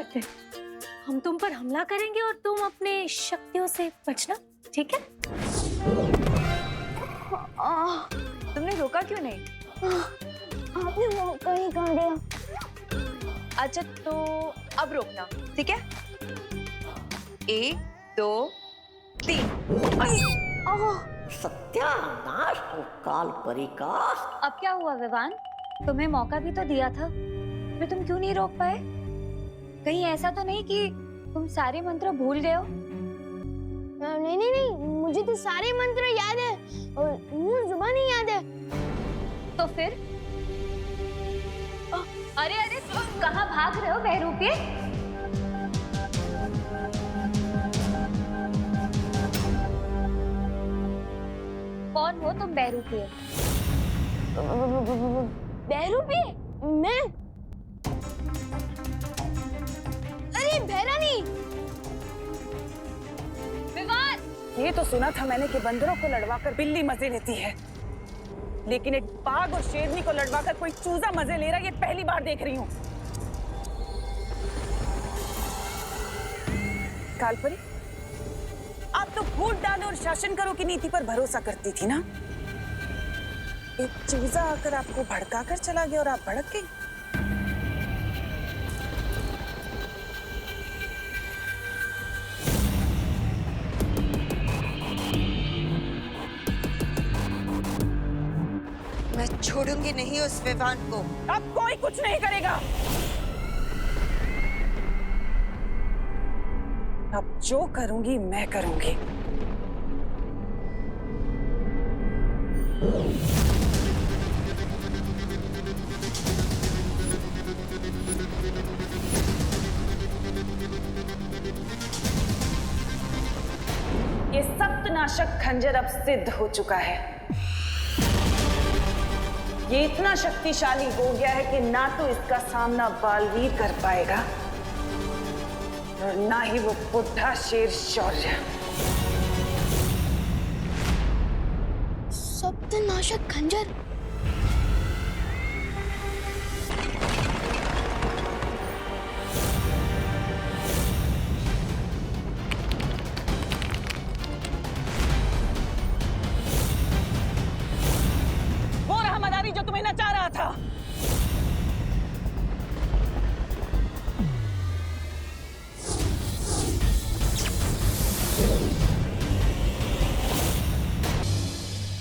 करते हैं, हम तुम पर हमला करेंगे और तुम अपने शक्तियों से बचना, ठीक है? तुमने रोका क्यों नहीं? आपने मौका ही कहाँ दिया? अच्छा तो अब रोकना, ठीक है? 1 2 3। सत्यानाश हो काल परी का। अब क्या हुआ विवान? तुम्हें मौका भी तो दिया था, फिर तुम क्यों नहीं रोक पाए? कहीं ऐसा तो नहीं कि तुम सारे मंत्र भूल गए हो? नहीं नहीं नहीं, मुझे तो सारे मंत्र याद है और मुझे जुबान ही याद है। तो फिर? अरे अरे तुम कहाँ भाग रहे हो बहरूपिये? कौन हो तुम बहरूपिये? बहरूपिये? मैं? अरे बहरानी! विवान! ये तो सुना था मैंने कि बंदरों को लड़वाकर बिल्ली मजे लेती है, लेकिन एक बाघ और शेरनी को लड़वाकर कोई चूजा मजे ले रहा है, ये पहली बार देख रही हूँ। कालपरी, आप तो वोट डालो और शासन करो की नीति पर भरोसा करती थी ना। एक चूजा आकर आपको भड़काकर चला गया और आप भड़क गई। मैं छोड़ूंगी नहीं उस विवान को। अब कोई कुछ नहीं करेगा। अब जो करूंगी मैं करूंगी। ये सप्तनाशक खंजर अब सिद्ध हो चुका है। ये इतना शक्तिशाली हो गया है कि ना तो इसका सामना बालवीर कर पाएगा और ना ही वो बुढ़ा शेर शौर्य। सप्तनाशक खंजर? वो रहा मदारी जो तुम्हें नचा रहा था।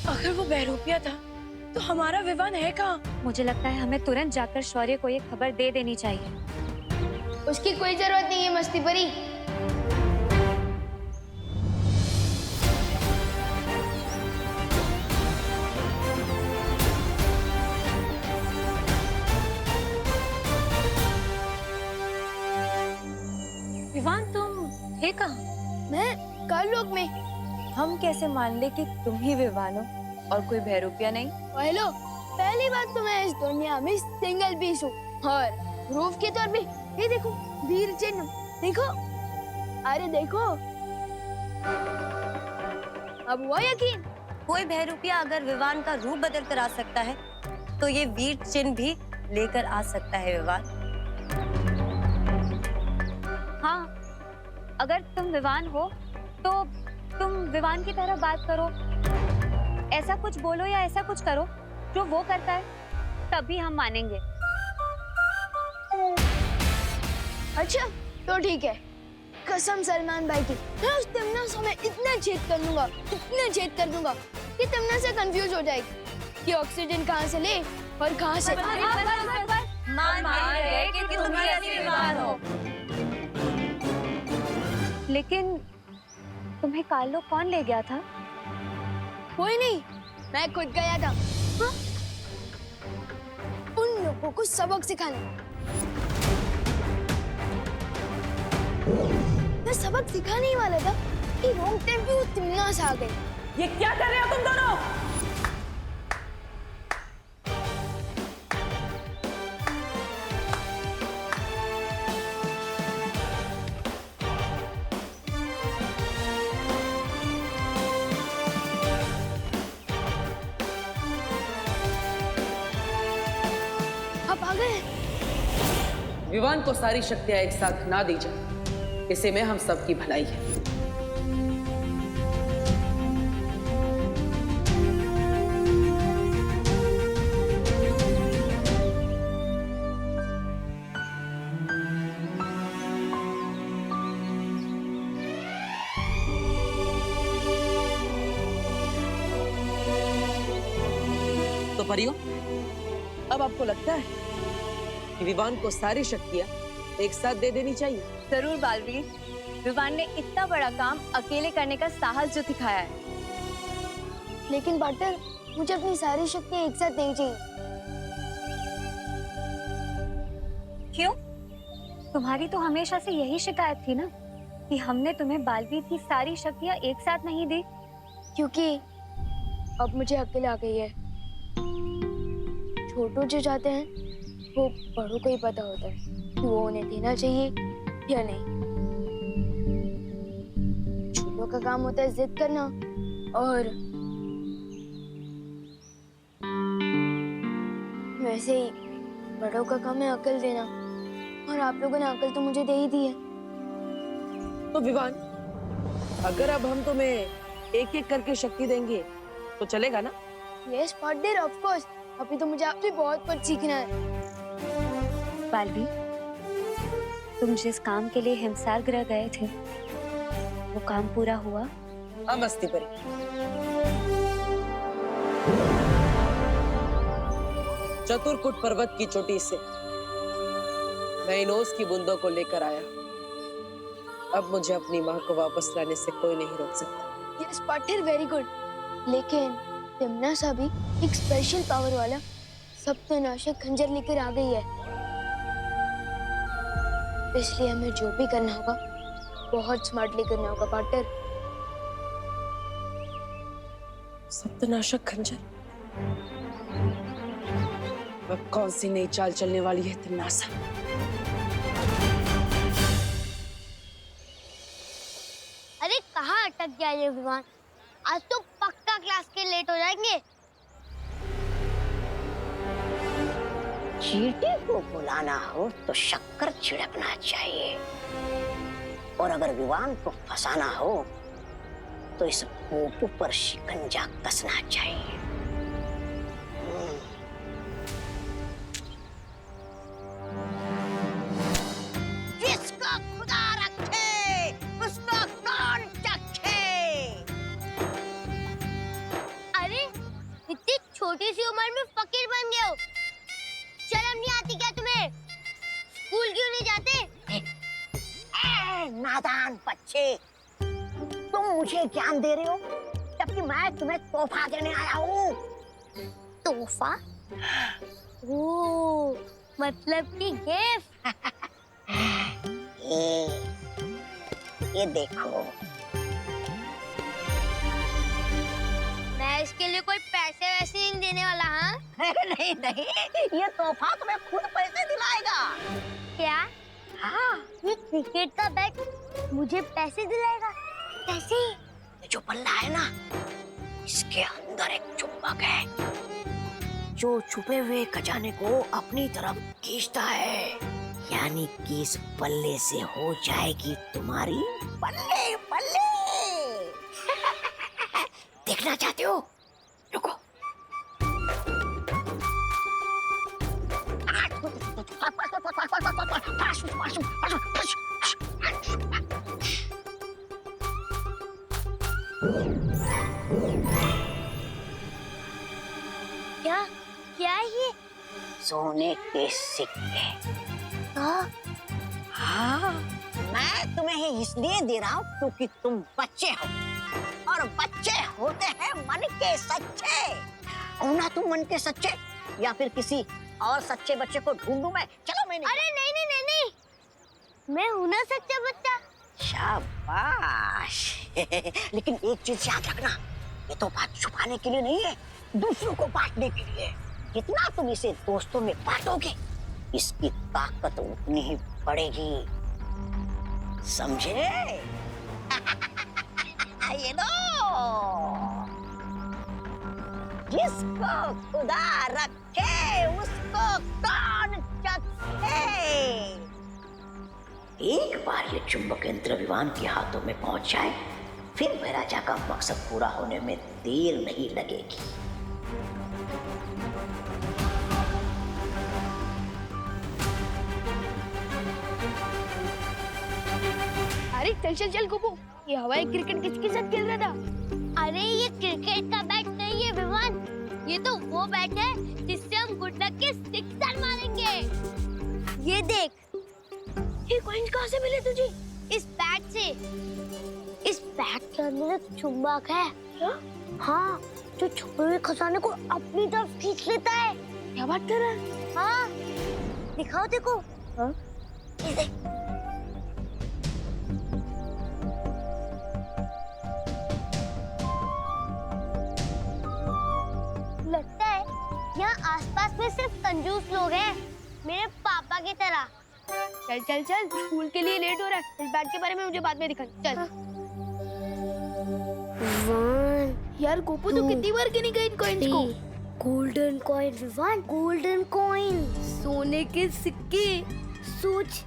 अगर वो बहरूपिया था तो हमारा विवान है कहाँ? मुझे लगता है हमें तुरंत जाकर शौर्य को ये खबर दे देनी चाहिए। उसकी कोई जरूरत नहीं है मस्ती परी। विवान तुम थे कहाँ? मैं काललोक में। हम कैसे मान ले कि तुम ही विवान हो और कोई बहरूपिया नहीं? हेलो, पहली बात तो मैं इस दुनिया में सिंगल पीस हूँ और प्रूफ के तौर पे ये देखो वीर चिन्ह, देखो, अरे देखो, अब हुआ यकीन? कोई बहरूपिया अगर विवान का रूप बदल कर आ सकता है तो ये वीर चिन्ह भी लेकर आ सकता है विवान। हाँ, अगर तुम विवान हो तो तुम विवान की तरह बात करो, ऐसा कुछ बोलो या ऐसा कुछ करो जो वो करता है, तभी हम मानेंगे। अच्छा तो ठीक है, कसम सलमान भाई की, मैं उस तमन्ना में इतना छेद कर दूंगा, इतना छेद कर दूंगा कि तमन्ना से कंफ्यूज हो जाएगी कि ऑक्सीजन कहाँ से ले और कहाँ से। मान गए कि तुम ही असली विवान हो। लेकिन तुम्हें काललोक कौन ले गया था? कोई नहीं, मैं खुद गया था। हाँ? उन लोगों को सबक सिखाने। मैं सबक सिखाने ही वाला था कि रॉन्ग टाइम पे वो तमन्ना से आ गई। ये क्या कर रहे हो तुम दोनों? आप आ गए? विवान को सारी शक्तियां एक साथ ना दी जाए, इसे में हम सबकी भलाई है। तो परियों, अब आपको लगता है कि विवान को सारी शक्तियां एक साथ दे देनी चाहिए? जरूर बालवीर, विवान ने इतना बड़ा काम अकेले करने का साहस जो दिखाया है। लेकिन पार्टनर, मुझे अपनी सारी शक्तियाँ एक साथ नहीं चाहिए। क्यों? तुम्हारी तो हमेशा से यही शिकायत थी ना कि हमने तुम्हें बालवीर की सारी शक्तियाँ एक साथ नहीं दी। क्योंकि अब मुझे अकेले आ गई है। छोटू जो चाहते हैं वो बड़ों को ही पता होता है कि वो उन्हें देना चाहिए या नहीं। छोटों का काम होता है जिद करना और वैसे ही बड़ों का काम है अकल देना, और आप लोगों ने अकल तो मुझे दे ही दी है। तो विवान, अगर अब हम तुम्हें एक एक करके शक्ति देंगे तो चलेगा ना? Yes partner, of course. अभी तो मुझे आपसे बहुत कुछ सीखना है। बालवीर, तुम जिस काम के लिए हिमसार ग्रह गए थे वो काम पूरा हुआ? हाँ मस्ती परी, चतुरकुट पर्वत की चोटी से मैं इन ओस की बूंदों को लेकर आया। अब मुझे अपनी माँ को वापस लाने से कोई नहीं रोक सकता। Yes partner, very good. लेकिन तिमना सा भी एक स्पेशल पावर वाला सप्तनाशक खंजर लेकर आ गई है, इसलिए हमें जो भी करना होगा बहुत स्मार्टली करना होगा पार्टनर। सप्तनाशक खंजर? अब कौन सी नई चाल चलने वाली है तिमनासा? अरे कहाँ अटक गया ये विमान? आज तो पक्का क्लास के लेट हो जाएंगे। चींटी को बुलाना हो तो शक्कर छिड़कना चाहिए, और अगर विवान को फंसाना हो तो इस पोपू पर शिकंजा कसना चाहिए। जिसको खुदा रखे उसको कौन चखे। अरे इतनी छोटी सी उम्र में फकीर बन गए हो, शर्म नहीं आती क्या तुम्हें? स्कूल क्यों नहीं जाते? नादान बच्चे, तुम मुझे ज्ञान दे रहे हो जबकि मैं तुम्हें तोहफा देने आया हूँ। तोहफा? ओह, मतलब कि गिफ्ट। ये देखो। मैं इसके लिए कोई पैसे वैसे नहीं देने वाला। हाँ नहीं नहीं, ये तोहफा तुम्हें खुद पैसे दिलाएगा। क्या? हाँ, ये क्रिकेट का बैट मुझे पैसे दिलाएगा? कैसे? ये जो बल्ला है ना, इसके अंदर एक चुंबक है जो छुपे हुए खजाने को अपनी तरफ खींचता है, यानी कि इस बल्ले से हो जाएगी तुम्हारी बल्ले बल्ले। देखना चाहते हो? रुको। क्या? क्या है ये? सोने के सिक्के। हाँ, मैं तुम्हें ही इसलिए दे रहा हूँ क्योंकि तुम बच्चे हो, और बच्चे होते हैं मन के सच्चे। हो ना तुम मन के सच्चे, या फिर किसी और सच्चे बच्चे को ढूंढूं मैं? चलो मैंने। अरे नहीं नहीं नहीं नहीं, मैं हूं ना सच्चा बच्चा। शाबाश। लेकिन एक चीज याद रखना, ये तो बात छुपाने के लिए नहीं है, दूसरों को बांटने के लिए। जितना तुम इसे दोस्तों में बांटोगे, इसकी ताकत उतनी ही बढ़ेगी, समझे? ये लो, जिसको खुदा रखे उसको कौन चखे। एक बार ये चुंबक यंत्र विमान के हाथों में पहुंच जाए, फिर महाराजा का मकसद पूरा होने में देर नहीं लगेगी। अरे चल चल चल गोपू, ये हवाई क्रिकेट किसके साथ खेल रहा था? अरे ये क्रिकेट का बैट नहीं है विमान, ये तो वो बैट है जिससे हम गुड लक के सिक्सर मारेंगे। ये देख, ये कॉइन्स कहाँ से मिले तुझे? इस बैट से। इस बैट के अंदर एक चुंबक है। हाँ, जो छुपे हुए खजाने को अपनी तरफ खींच लेता है। क्या बात कर रहा है? हाँ, दिखाओ देखो। हाँ? ये देख। लगता है यहाँ आसपास में सिर्फ कंजूस लोग हैं, मेरे पापा की तरह। चल चल चल, स्कूल के लिए लेट हो रहा है। इस बैट के बारे में मुझे बाद में दिखा। चल। यार गोपू तो कितनी बार गिनी गई इन कॉइन्स को? Golden coin Vivaan, golden coin, सोने के सिक्के। सोच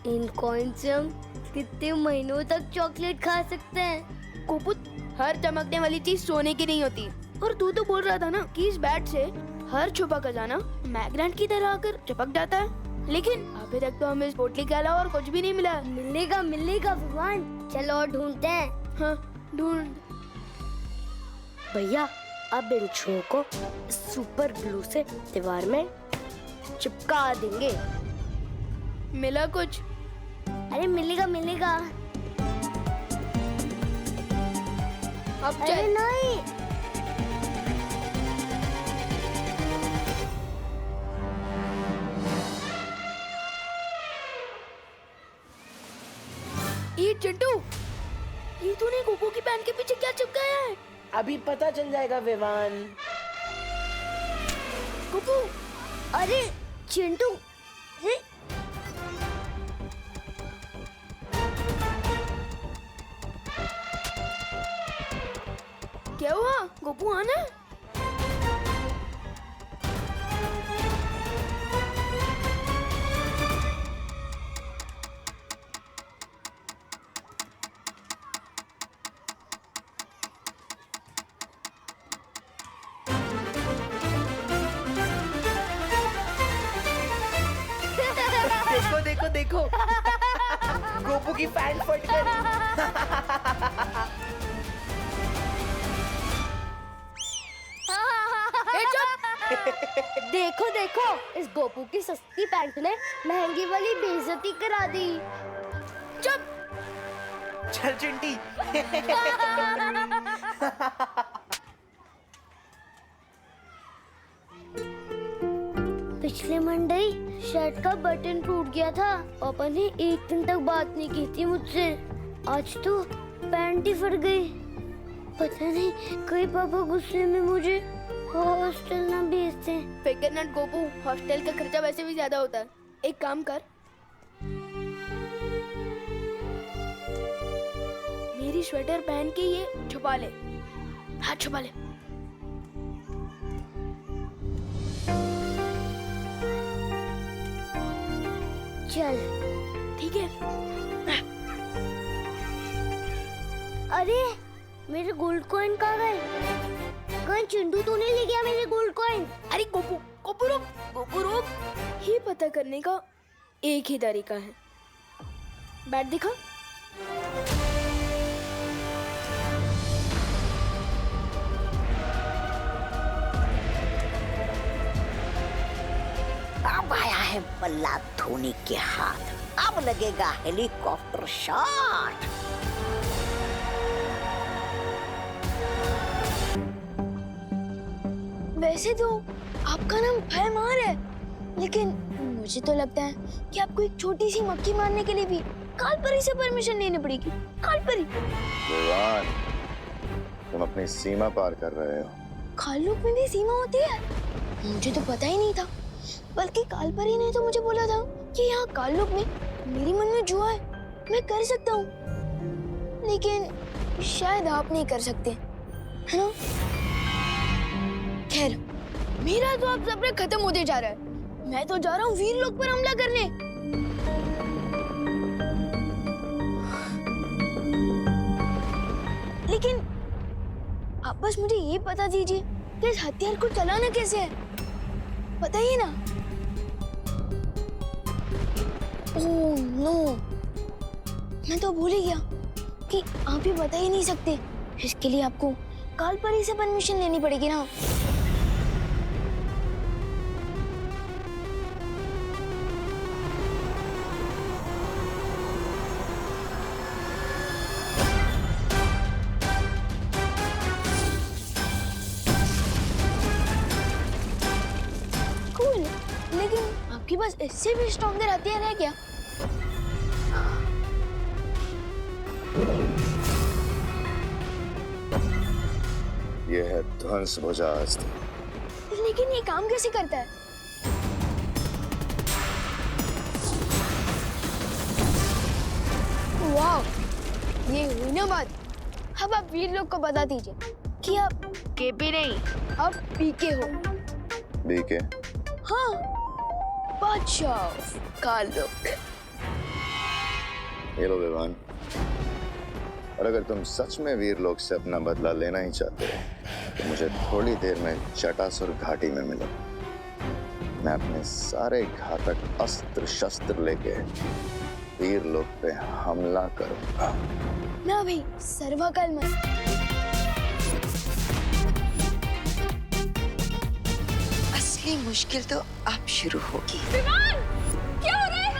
इन कॉइन से हम कितने महीनों तक चॉकलेट खा सकते हैं। गोपू, हर चमकने वाली चीज सोने की नहीं होती। और तू तो बोल रहा था ना कि इस बैट से हर छुपा खजाना मैग्नेट की तरह आकर चिपक जाता है, लेकिन अभी तक तो हमें इस पोटली के अलावा और कुछ भी नहीं मिला। मिलेगा मिलेगा विवान, चलो और ढूंढते हैं। हाँ, ढूंढ। भैया, अब इन छुओं को सुपर ग्लू से दीवार में चिपका देंगे। मिला कुछ? अरे मिलेगा मिलेगा। अब अरे चल। नहीं, ये चिंटू, ये तूने गोपू की पैंट के पीछे क्या चिपकाया है? अभी पता चल जाएगा विवान। गोपू, अरे चिंटू, अरे क्या हुआ? गोपू आना। देखो देखो देखो, गोपू की पैंट फट गई। देखो देखो, इस गोपू की सस्ती पैंट ने महंगी वाली बेइज्जती करा दी। चुप। चल चिंटी। पिछले मंडे शर्ट का बटन टूट गया था। पापा ने एक दिन तक बात नहीं की थी मुझसे। आज तो पैंट ही फट गई। पता नहीं कहीं पापा गुस्से में मुझे हॉस्टल ना भेजते हैं। फिकर नट गोपू, हॉस्टल का खर्चा वैसे भी ज्यादा होता है। एक काम कर, मेरी स्वेटर पहन के ये छुपा ले। हाँ, छुपा ले। चल ठीक है। अरे मेरे गोल्ड कॉइन कहाँ गए? कहीं चिंटू तो नहीं ले गया मेरे गोल्ड कॉइन? अरे गोपू, गोपू रुक, गोपू रुक। ये पता करने का एक ही तरीका है। बैट दिखा। अब आया है बल्ला धोनी के हाथ, अब लगेगा हेलीकॉप्टर शॉट। वैसे तो आपका नाम भयमार है, लेकिन मुझे तो लगता है कि आपको एक छोटी सी मक्खी मारने के लिए भी कालपरी से परमिशन लेनी पड़ेगी। कालपरी। विवान, तुम अपनी सीमा पार कर रहे हो। कालुक में भी सीमा होती है? मुझे तो पता ही नहीं था। बल्कि कालपरी ने तो मुझे बोला था कि यहाँ कालुक में मेरी मन में जुआ है, मैं कर सकता हूँ, लेकिन शायद आप नहीं कर सकते, है ना? खैर, मेरा तो अब सब्र खत्म होते जा रहा है। मैं तो जा रहा हूँ वीर लोक पर हमला करने। बस मुझे ये बता दीजिए कि इस हथियार को चलाना कैसे है, बताइए ना। ओह नो, मैं तो भूल ही गया कि आप ये बता ही नहीं सकते। इसके लिए आपको काल परी से परमिशन लेनी पड़ेगी ना। कूल, लेकिन आपके पास इससे भी स्ट्रॉन्गर हथियार है क्या? ये है ध्वंस भुजा अस्त्र। लेकिन ये काम कैसे करता है? वाह, ये हुई ना बात। अब आप वीर लोग को बता दीजिए कि आप केपी नहीं, आप पीके हो। बीके? हाँ, बादशाह काल लोग। ये लो विवान, और अगर तुम सच में वीर लोग से अपना बदला लेना ही चाहते हो तो मुझे थोड़ी देर में जटासुर घाटी में मिलो। मैं अपने सारे घातक अस्त्र शस्त्र लेके वीर लोग पे हमला करूंगा। ना भाई, सर्वकाल मत। असली मुश्किल तो अब शुरू होगी। क्या हो रहा है?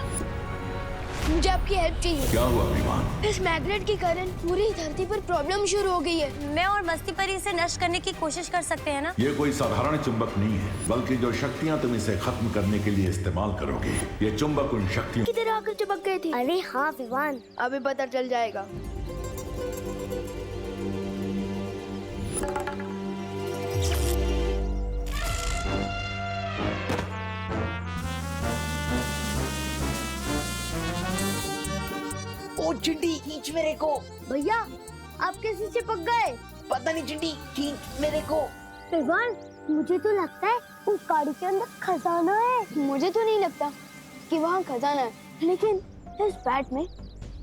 मुझे आपकी हेल्प चाहिए। क्या हुआ विमान? इस मैग्नेट के कारण पूरी धरती पर प्रॉब्लम शुरू हो गई है। मैं और मस्ती परी इसे नष्ट करने की कोशिश कर सकते हैं ना? ये कोई साधारण चुंबक नहीं है, बल्कि जो शक्तियाँ तुम इसे खत्म करने के लिए इस्तेमाल करोगे, ये चुंबक उन शक्तियों किधर आकर चिपक गए थे? अरे हाँ विवान, अभी पता चल जाएगा। ओ चिंटी, खींच मेरे को। भैया आप कैसे चिपक गए? पता नहीं चिंटी, खींच मेरे को। विवान, मुझे तो लगता है उस गाड़ी के अंदर खजाना है। मुझे तो नहीं लगता कि वहाँ खजाना है, लेकिन इस बैट में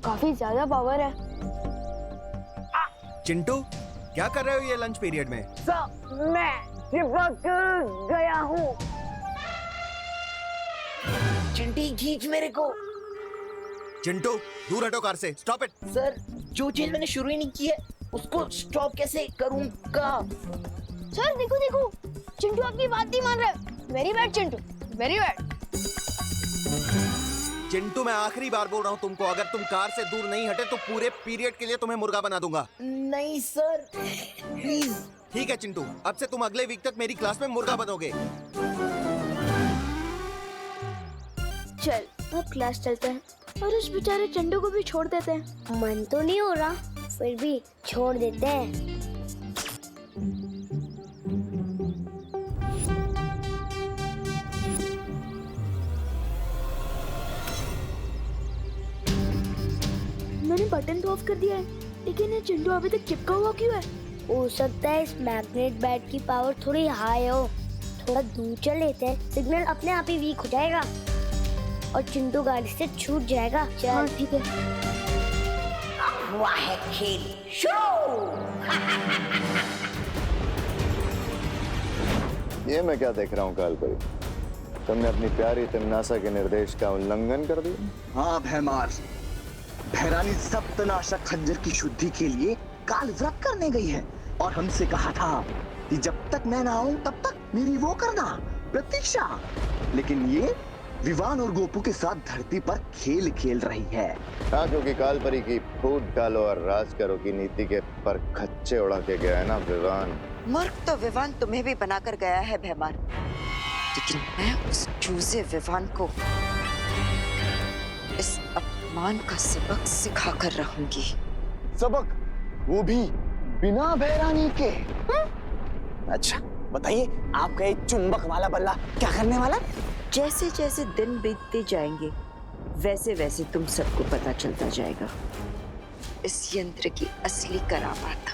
काफी ज्यादा पावर है। चिंटू, क्या कर रहे हो ये लंच पीरियड में? मैं चिपक गया हूँ। चिंटी, खींच मेरे को। चिंटू, दूर हटो कार से। Stop it. सर, जो चीज मैंने शुरू ही नहीं की है उसको स्टॉप कैसे करूँगा? सर देखो देखो, चिंटू आपकी बात नहीं मान रहा है। Very bad Chintu, very bad. Chintu, मैं आखिरी बार बोल रहा हूँ तुमको, अगर तुम कार से दूर नहीं हटे तो पूरे पीरियड के लिए तुम्हें मुर्गा बना दूंगा। नहीं सर, प्लीज। ठीक है चिंटू, अब से तुम अगले वीक तक मेरी क्लास में मुर्गा बनोगे। चल, अब क्लास चलते हैं और उस बेचारे चंडू को भी छोड़ देते हैं। मन तो नहीं हो रहा, फिर भी छोड़ देते हैं। मैंने बटन तो ऑफ कर दिया है, लेकिन ये चिंटू अभी तक चिपका हुआ क्यों है? हो सकता है इस मैग्नेट बैट की पावर थोड़ी हाई हो। थोड़ा दूर चल लेते हैं, सिग्नल अपने आप ही वीक हो जाएगा और चिंटू गाड़ी से छूट जाएगा। चल। हाँ ठीक है। हुआ है खेल शुरू। ये मैं क्या देख रहा हूँ कालपरी? तुमने अपनी प्यारी तिमनासा के निर्देश का उल्लंघन कर दिया। हाँ भैमार, भैरानी सप्तनाशक खंजर की शुद्धि के लिए काल व्रत करने गई है और हमसे कहा था कि जब तक मैं ना आऊं तब तक मेरी वो करना प्रतीक्षा। लेकिन ये विवान और गोपू के साथ धरती पर खेल खेल रही है। हाँ, क्योंकि कालपरी की फूट डालो और राज करो की नीति के पर खच्चे उड़ा के गया है ना विवान। मूर्ख तो विवान तुम्हें भी बनाकर गया है भैमार, लेकिन मैं उस चूजे विवान को इस अपमान का सबक सिखा कर रहूंगी। सबक? वो भी बिना भैरानी के? अच्छा बताइए, आपका ये चुंबक वाला बल्ला क्या करने वाला? जैसे जैसे दिन बीतते जाएंगे वैसे वैसे तुम सबको पता चलता जाएगा इस यंत्र की असली करामात।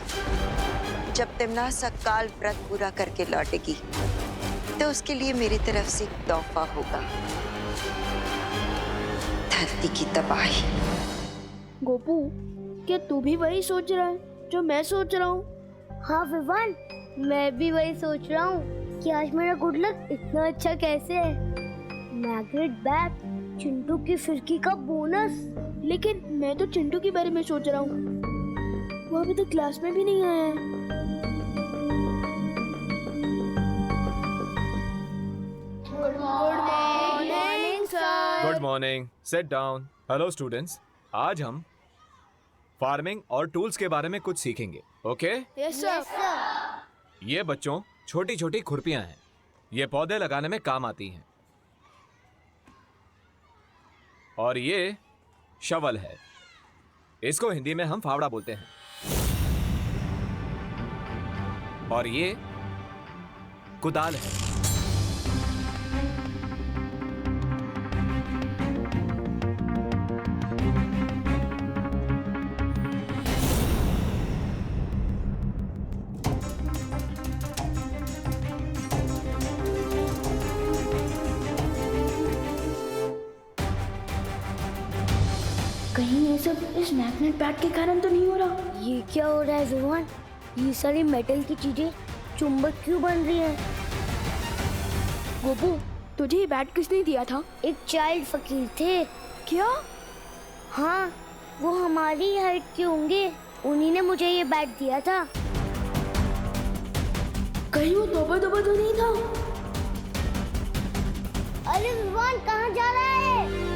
जब तिमनासा काल व्रत पूरा करके लौटेगी तो उसके लिए मेरी तरफ से एक तोहफा होगा, धरती की तबाही। गोपू, क्या तू भी वही सोच रहा है जो मैं सोच रहा हूँ? हाँ विवान, मैं भी वही सोच रहा हूँ कि आज मेरा गुड लक इतना अच्छा कैसे है। मैग्नेट बैग, चिंटू की फिरकी का बोनस। लेकिन मैं तो चिंटू के बारे में सोच रहा हूँ, वो अभी तक क्लास में भी नहीं आया है। Good morning sir. Good morning, sit down. Hello students, आज हम फार्मिंग और टूल्स के बारे में कुछ सीखेंगे। ओके? Yes sir. ये बच्चों छोटी छोटी खुरपियां हैं, ये पौधे लगाने में काम आती हैं। और ये शवल है, इसको हिंदी में हम फावड़ा बोलते हैं। और ये कुदाल है। कहीं ये सब इस मैग्नेट बैट के कारण तो नहीं हो रहा? ये क्या हो रहा है विवान? ये सारी मेटल की चीजें चुंबक क्यों बन रही हैं? गोपू, तुझे ये बैट किसने दिया था? एक चाइल्ड फकीर थे। क्या? हाँ, वो हमारी हाइट के होंगे, उन्हीं ने मुझे ये बैट दिया था। कहीं वो तोबा तोबा तो नहीं था? अरे विवान कहाँ जा रहा है?